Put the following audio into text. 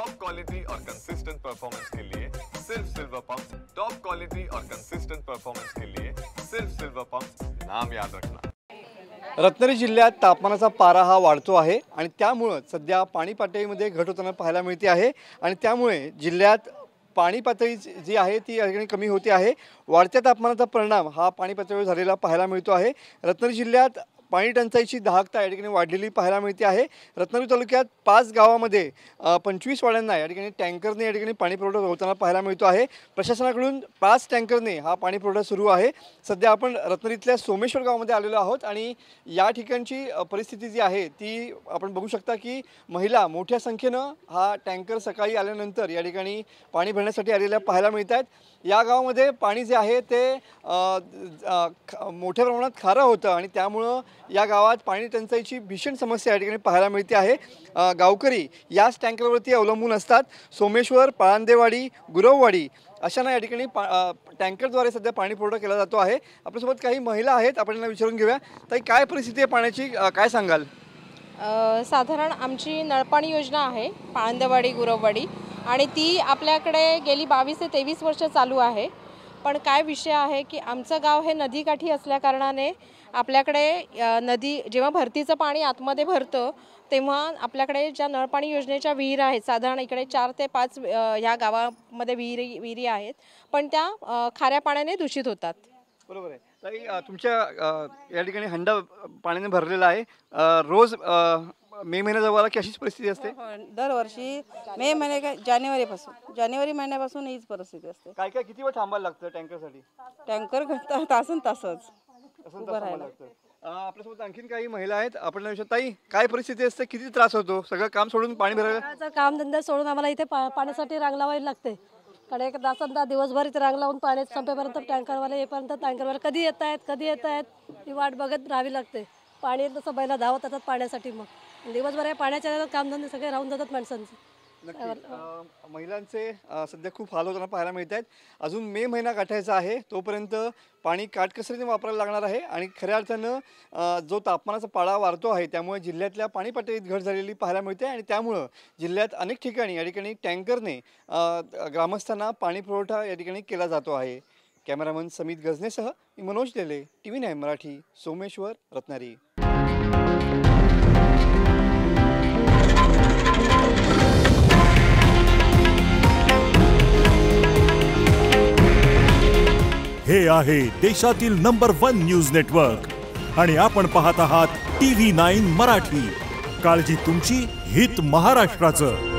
Top quality और consistent performance के लिए सिर्फ सिल्वर पंप। टॉप क्वालिटी और कंसिस्टेंट परफॉर्मेंस के लिए सिर्फ सिल्वर पंप, नाम याद रखना। रत्नागिरी जिल्ह्यात तापमानाचा पारा हा वाढतो आहे आणि त्यामुळे सध्या पाणी पातळीमध्ये घट होताना पाहायला मिळते आहे आणि त्यामुळे जिल्ह्यात पाणी पातळी जी आहे ती अगदी कमी होते आहे। वाढत्या तापमानाचा परिणाम हा पाणी पातळीवर झालेला पाहायला मिळतो आहे। रत्नागिरी जिल्ह्यात पाणी टंचाईची दाहकता या ठिकाणी वाढलेली पाहायला मिळते आहे। रत्नागिरी तालुक्यात 5 गावांमध्ये 25 वाड्यांना या ठिकाणी टँकरने या ठिकाणी पाणी पुरवठा होताना पाहायला मिळतो आहे। प्रशासनाकडून 5 टँकरने हा पाणी पुरवठा सुरू आहे। सध्या आपण रत्नागिरीतल्या सोमेश्वर गावामध्ये आलेलो आहोत आणि या ठिकाणची परिस्थिती जी आहे ती आपण बघू शकता की महिला मोठ्या संख्येनं हा टँकर सकाळी आल्यानंतर या ठिकाणी पाणी भरण्यासाठी आलेल्या पाहायला मिळत आहेत। या गावामध्ये पाणी जे आहे ते मोठ्या प्रमाणात खारं होतं आणि त्यामुळं या गावात पाणी टंचाईची भीषण समस्या या ठिकाणी पाहायला मिळते आहे। गावकरी याच टँकरवरती अवलंबून असतात। सोमेश्वर, पाळंदेवाडी, गुरववाडी अशांना या ठिकाणी टँकरद्वारे सध्या पाणी पुरवठा केला जातो आहे। आपल्यासोबत काही महिला आहेत, आपण त्यांना विचारून घेऊया। ताई, काय परिस्थिती आहे पाण्याची, काय सांगाल? साधारण आमची नळपाणी योजना आहे पाळंदेवाडी गुरववाडी आणि ती आपल्याकडे गेली 22 ते 23 वर्ष चालू आहे। पण काय विषय आहे की आमचं गाव हे नदीकाठी असल्याकारणाने आपल्याकडे नदी जेव्हा भरतीचं पाणी आतमध्ये भरतं तेव्हा आपल्याकडे ज्या नळपाणी योजनेच्या विहीर आहेत, साधारण इकडे 4 ते 5 ह्या गावामध्ये विहिरी आहेत, पण त्या खाऱ्या पाण्याने दूषित होतात। बरोबर आहे ताई, तुमच्या या ठिकाणी हंडा पाण्याने भरलेला आहे। रोज मे महिन्याजवळ आला की अशीच परिस्थिती असते? दरवर्षी मे जानेवारी महिन्यापासून हीच परिस्थिती असते। काय काय किती वेळ थांबायला लागतं टँकरसाठी? टँकर तासन तासच उभं राहायला लागतं। आपल्यासोबत आणखीन काही महिला आहेत, आपण विचारू ताई, काय परिस्थिती असते, किती त्रास होतो? सगळं काम सोडून पाणी भरायला? काम धंदा सोडून आम्हाला इथे पाण्यासाठी रांग लावायला लागते। कडे एक तासांदा दिवसभर इथे रांग लावून पाणी संपेपर्यंत टँकरवाले येईपर्यंत टँकरवाले कधी येत आहेत ही वाट बघत राहावी लागते। पाणी तसं बैला धावत येतात पाण्यासाठी, मग दिवसभर पाण्याच्या कामधंदे सगळे राहून जातात माणसांचे। महिलांचे सध्या खूप हाल होताना पाहायला मिळत आहेत। अजून मे महिना गाठायचा आहे, तोपर्यंत पाणी काटकसरीने वापरायला लागणार आहे आणि खऱ्या अर्थानं जो तापमानाचा पारा वाढतो आहे त्यामुळे जिल्ह्यातल्या पाणी पातळीत घट झालेली पाहायला मिळते आणि त्यामुळं जिल्ह्यात अनेक ठिकाणी या ठिकाणी टँकरने ग्रामस्थांना पाणी पुरवठा या ठिकाणी केला जातो आहे। कॅमेरामन समित गजनेसह मनोज देले, TV9 मराठी, सोमेश्वर, रत्नागिरी। हे आहे देशातील नंबर 1 न्यूज नेटवर्क आणि आपण पाहत आहात TV9 मराठी। काळजी तुमची, हित महाराष्ट्राचं।